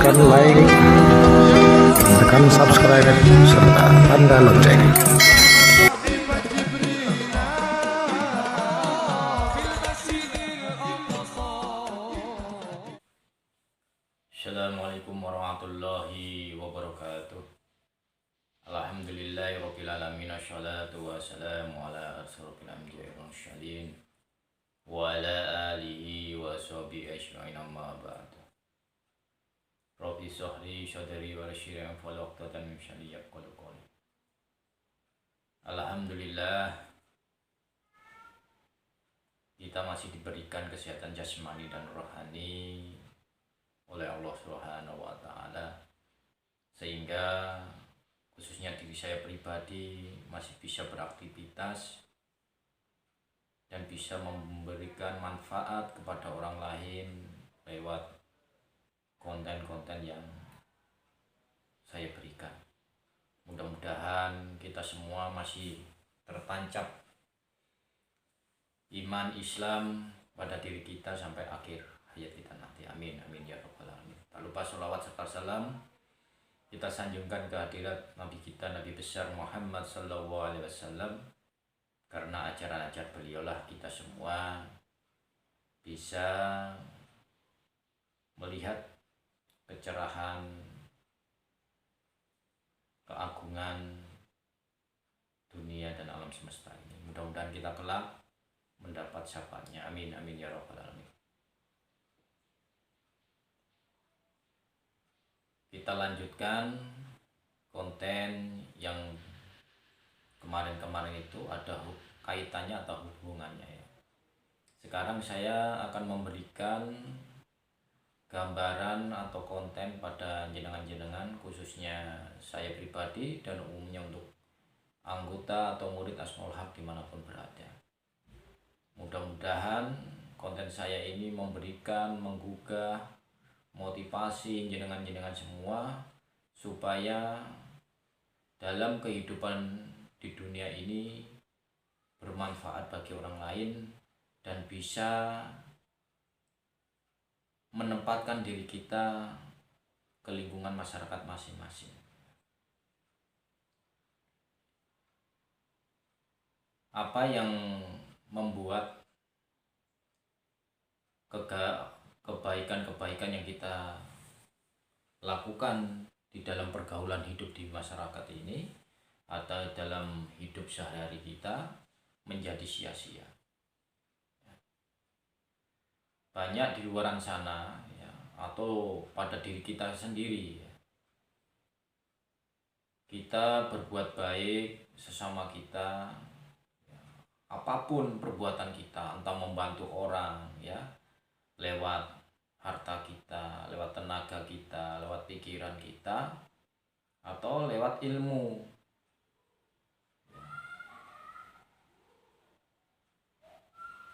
tekan like, tekan subscribe, serta tanda lonceng. Assalamualaikum warahmatullahi wabarakatuh. Alhamdulillahirabbil alamin, wassalatu wassalamu ala asyrofil anbiya'i wal mursalin wa ala alihi wa sahbihi ajma'in, amma ba'du. Rabbi shrah li sadri wa yassir li amri wahlul 'uqdatam min lisani yafqahu qawli. Alhamdulillah, kita masih diberikan kesehatan jasmani dan rohani oleh Allah Subhanahu wa taala, sehingga khususnya diri saya pribadi masih bisa beraktivitas dan bisa memberikan manfaat kepada orang lain lewat konten-konten yang saya berikan. Mudah-mudahan kita semua masih tertancap iman Islam pada diri kita sampai akhir hayat kita nanti. Amin amin ya rabbal alamin. Tak lupa sholawat serta salam kita sanjungkan ke hadirat Nabi kita, Nabi besar Muhammad sallallahu alaihi wasallam, karena ajaran-ajar beliaulah kita semua bisa melihat kecerahan, keagungan dunia dan alam semesta ini. Mudah-mudahan kita kelak mendapat syafaatnya. Amin amin ya rabbal alamin. Kita lanjutkan konten yang kemarin-kemarin itu, ada kaitannya atau hubungannya ya. Sekarang saya akan memberikan gambaran atau konten pada jenengan-jenengan, khususnya saya pribadi dan umumnya untuk anggota atau murid Asmaul Haq dimanapun berada. Mudah-mudahan konten saya ini memberikan, menggugah motivasi jenengan-jenengan semua supaya dalam kehidupan di dunia ini bermanfaat bagi orang lain dan bisa menempatkan diri kita ke lingkungan masyarakat masing-masing. Apa yang membuat kebaikan-kebaikan yang kita lakukan di dalam pergaulan hidup di masyarakat ini atau dalam hidup sehari-hari kita menjadi sia-sia? Banyak di luar sana ya, atau pada diri kita sendiri ya, kita berbuat baik sesama kita ya, apapun perbuatan kita, entah membantu orang ya, lewat harta kita, lewat tenaga kita, lewat pikiran kita, atau lewat ilmu.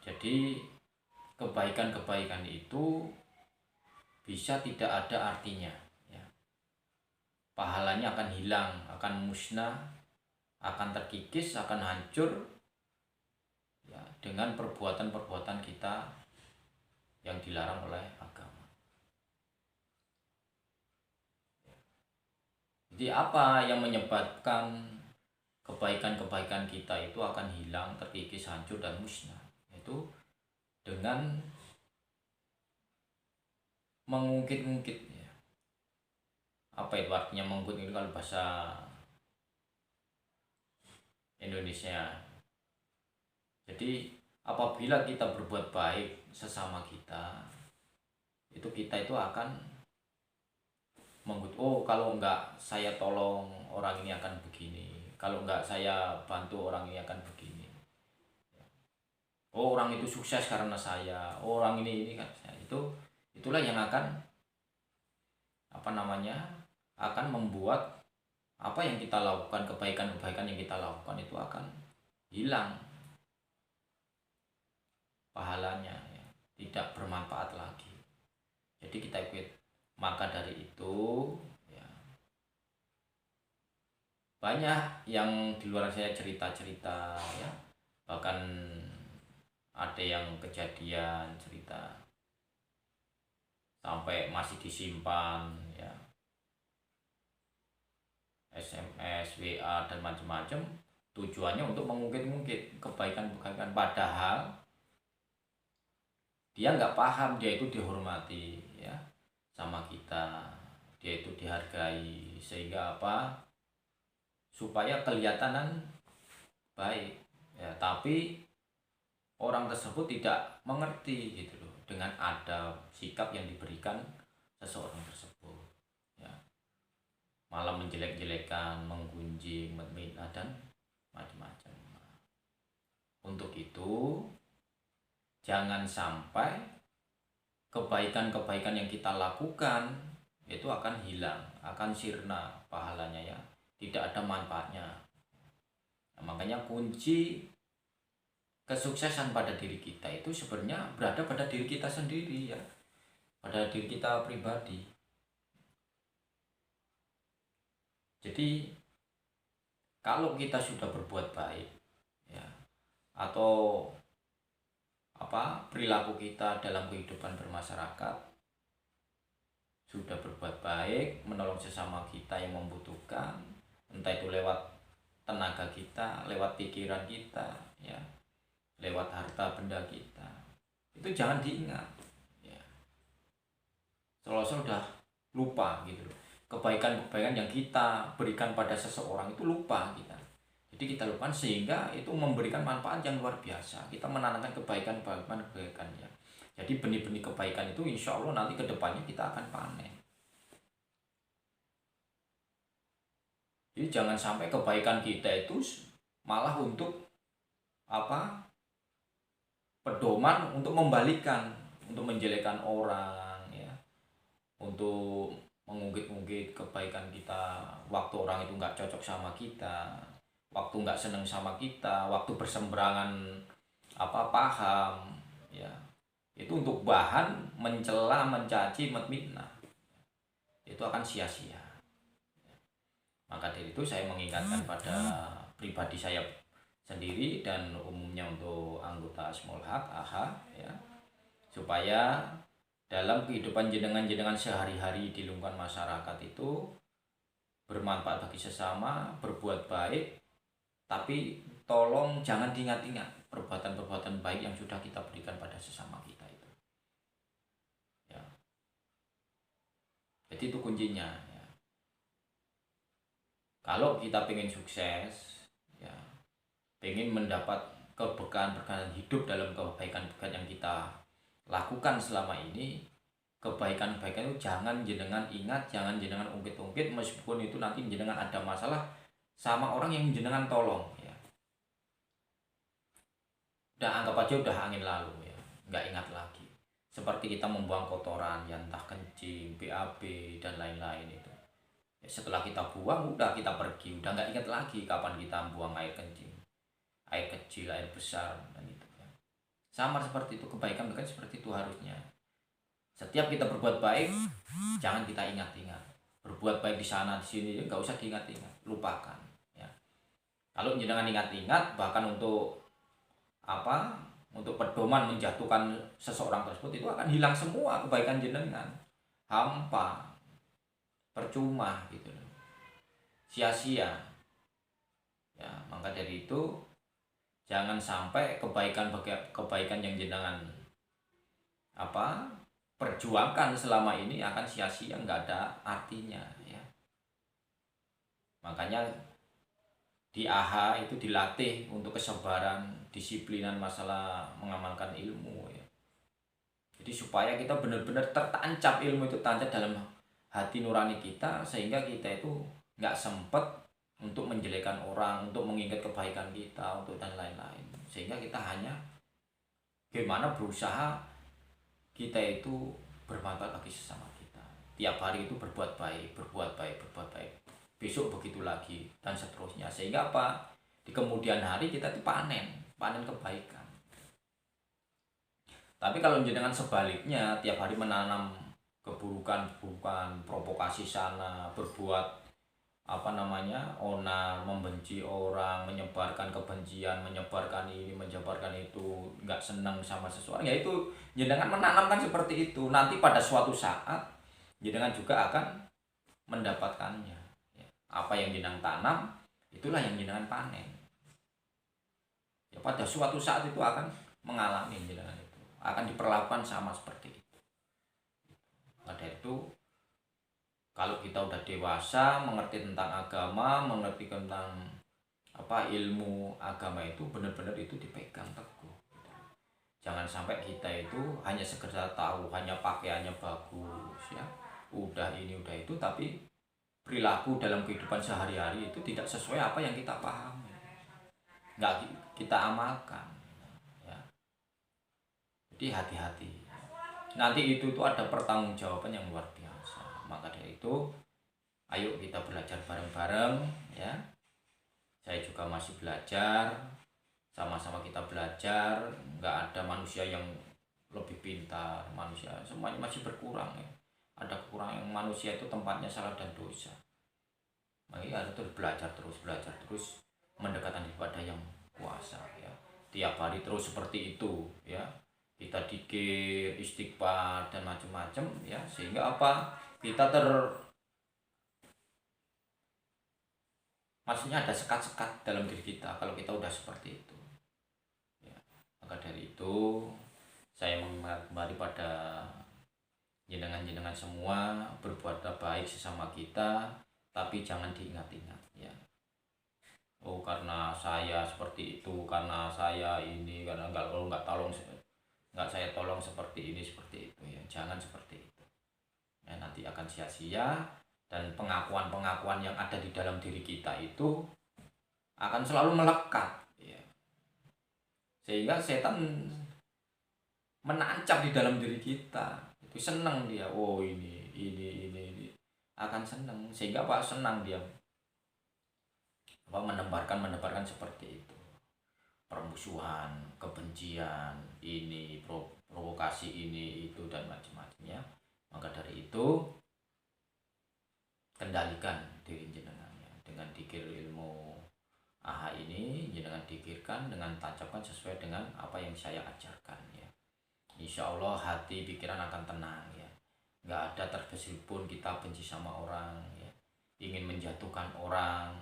Jadi kebaikan-kebaikan itu bisa tidak ada artinya ya. Pahalanya akan hilang, akan musnah, akan terkikis, akan hancur ya, dengan perbuatan-perbuatan kita yang dilarang oleh agama. Jadi apa yang menyebabkan kebaikan-kebaikan kita itu akan hilang, terkikis, hancur dan musnah? Itu dengan mengungkit-ungkit ya. Apa itu artinya mengungkit? Itu kalau bahasa Indonesia. Jadi apabila kita berbuat baik sesama kita, itu kita itu akan mengungkit, oh kalau enggak saya tolong orang ini akan begini, kalau enggak saya bantu orang ini akan begini. Oh orang itu sukses karena saya, oh, orang ini kan saya. Itulah yang akan akan membuat apa yang kita lakukan, kebaikan-kebaikan yang kita lakukan itu akan hilang pahalanya ya, tidak bermanfaat lagi. Jadi kita ikut. Maka dari itu ya, banyak yang di luar saya cerita-cerita ya, bahkan ada yang kejadian cerita sampai masih disimpan ya, SMS, WA dan macam-macam, tujuannya untuk mengungkit-ungkit kebaikan-kebaikan, padahal dia nggak paham dia itu dihormati ya sama kita, dia itu dihargai, sehingga apa, supaya kelihatan baik ya, tapi orang tersebut tidak mengerti gitu loh dengan adab sikap yang diberikan seseorang tersebut ya, malah menjelek-jelekan, menggunjing, menghina dan macam-macam. Untuk itu jangan sampai kebaikan-kebaikan yang kita lakukan itu akan hilang, akan sirna pahalanya ya, tidak ada manfaatnya. Nah, makanya kunci kesuksesan pada diri kita itu sebenarnya berada pada diri kita sendiri ya, pada diri kita pribadi. Jadi kalau kita sudah berbuat baik ya, atau perilaku kita dalam kehidupan bermasyarakat sudah berbuat baik, menolong sesama kita yang membutuhkan, entah itu lewat tenaga kita, lewat pikiran kita ya, lewat harta benda kita, itu jangan diingat ya, seolah-olah sudah lupa gitu loh, kebaikan-kebaikan yang kita berikan pada seseorang itu lupa kita. Jadi kita lupa, sehingga itu memberikan manfaat yang luar biasa, kita menanamkan kebaikan ya. Jadi benih-benih kebaikan itu insya Allah nanti kedepannya kita akan panen. Jadi jangan sampai kebaikan kita itu malah untuk pedoman untuk membalikan, untuk menjelekkan orang ya, untuk mengungkit-ungkit kebaikan kita waktu orang itu nggak cocok sama kita, waktu nggak seneng sama kita, waktu berseberangan paham ya, itu untuk bahan mencela, mencaci, menfitnah, itu akan sia-sia. Maka dari itu saya mengingatkan pada pribadi saya sendiri dan umumnya untuk anggota Small Haq AHA ya, supaya dalam kehidupan jenengan sehari-hari di lingkungan masyarakat itu bermanfaat bagi sesama, berbuat baik, tapi tolong jangan diingat-ingat perbuatan-perbuatan baik yang sudah kita berikan pada sesama kita itu ya. Jadi itu kuncinya ya. Kalau kita pengen sukses ya, pengen mendapat keberkahan hidup dalam kebaikan-kebaikan yang kita lakukan selama ini, kebaikan-kebaikan itu jangan jenengan ingat, jangan jenengan ungkit-ungkit, meskipun itu nanti jenengan ada masalah sama orang yang jenengan tolong ya, udah anggap aja udah angin lalu ya, nggak ingat lagi. Seperti kita membuang kotoran ya, entah kencing, BAB dan lain-lain itu ya, setelah kita buang udah kita pergi, udah nggak ingat lagi kapan kita buang air kencing, air kecil, air besar, dan itu ya. Sama seperti itu, kebaikan seperti itu harusnya. Setiap kita berbuat baik, jangan kita ingat-ingat. Berbuat baik di sana, di sini, nggak usah diingat-ingat, lupakan. Ya. Kalau jangan ingat-ingat, bahkan untuk untuk pedoman menjatuhkan seseorang tersebut, itu akan hilang semua kebaikan jenengan, hampa, percuma gitu, sia-sia. Ya, maka dari itu jangan sampai kebaikan yang jenengan perjuangkan selama ini akan sia-sia, nggak ada artinya ya. Makanya di AHA itu dilatih untuk kesabaran, disiplinan masalah mengamalkan ilmu ya. Jadi supaya kita benar-benar tertancap ilmu itu, tancap dalam hati nurani kita, sehingga kita itu nggak sempet untuk menjelekan orang, untuk mengingat kebaikan kita, untuk dan lain-lain. Sehingga kita hanya gimana berusaha kita itu bermanfaat bagi sesama kita. Tiap hari itu berbuat baik, berbuat baik, berbuat baik. Besok begitu lagi dan seterusnya. Sehingga di kemudian hari kita itu panen kebaikan. Tapi kalau jenengan sebaliknya tiap hari menanam keburukan, provokasi sana, berbuat onar, membenci orang, menyebarkan kebencian, menyebarkan ini, menyebarkan itu, nggak senang sama seseorang, ya itu jenengan menanamkan seperti itu. Nanti pada suatu saat jenengan juga akan mendapatkannya. Ya. Apa yang jenengan tanam, itulah yang jenengan panen. Ya, pada suatu saat itu akan mengalami jenengan itu, akan diperlakukan sama seperti itu. Pada itu kalau kita udah dewasa, mengerti tentang agama, mengerti tentang ilmu agama itu, benar-benar itu dipegang teguh. Jangan sampai kita itu hanya sekedar tahu, hanya pakaiannya bagus, ya, udah ini udah itu, tapi perilaku dalam kehidupan sehari-hari itu tidak sesuai apa yang kita pahami, nggak kita amalkan, ya. Jadi hati-hati. Nanti itu tuh ada pertanggungjawaban yang luar biasa. Maka dari itu, ayo kita belajar bareng-bareng, ya. Saya juga masih belajar, sama-sama kita belajar. Nggak ada manusia yang lebih pintar, manusia semuanya masih berkurang, ya. Ada kekurangan, manusia itu tempatnya salah dan dosa. Makanya harus terus belajar terus mendekatkan kepada yang kuasa, ya. Tiap hari terus seperti itu, ya. Kita dikir, istighfar dan macam-macam, ya, sehingga kita maksudnya ada sekat-sekat dalam diri kita kalau kita udah seperti itu, ya. Maka dari itu saya mengingat kembali pada jenengan semua, berbuatlah baik sesama kita, tapi jangan diingat-ingat, ya. Oh, karena saya seperti itu, karena saya ini, karena nggak saya tolong seperti ini seperti itu, ya. Jangan seperti itu, ya, nanti akan sia-sia, dan pengakuan-pengakuan yang ada di dalam diri kita itu akan selalu melekat, ya. Sehingga setan menancap di dalam diri kita, itu senang dia, oh ini akan senang, sehingga senang dia menebarkan seperti itu, permusuhan, kebencian, ini provokasi ini itu dan macam-macamnya. Maka dari itu kendalikan diri jenengannya dengan dikir ilmu AHA ini, jenengan dikirkan dengan tancapkan sesuai dengan apa yang saya ajarkan, ya. Insya Allah hati pikiran akan tenang, ya. Nggak ada terbesit pun kita benci sama orang, ya. Ingin menjatuhkan orang,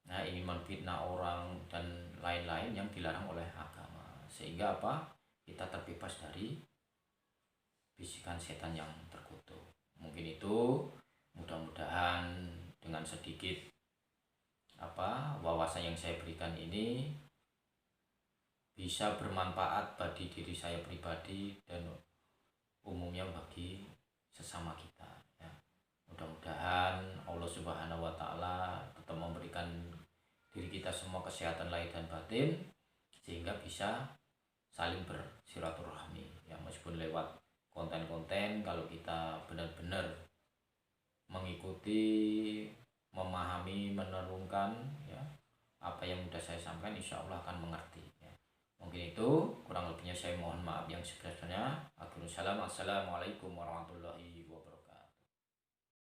nah, ingin memfitnah orang dan lain-lain yang dilarang oleh agama, sehingga kita terbebas dari bisikan setan yang terkutuk. Mungkin itu, mudah-mudahan dengan sedikit wawasan yang saya berikan ini bisa bermanfaat bagi diri saya pribadi dan umumnya bagi sesama kita, ya. Mudah-mudahan Allah Subhanahu wa Ta'ala tetap memberikan diri kita semua kesehatan lahir dan batin, sehingga bisa saling bersilaturahmi, ya. Meskipun lewat konten-konten, kalau kita benar-benar mengikuti, memahami, merenungkan, ya, apa yang sudah saya sampaikan, insya Allah akan mengerti, ya. Mungkin itu, kurang lebihnya saya mohon maaf yang sebesar-besarnya. Assalamualaikum warahmatullahi wabarakatuh.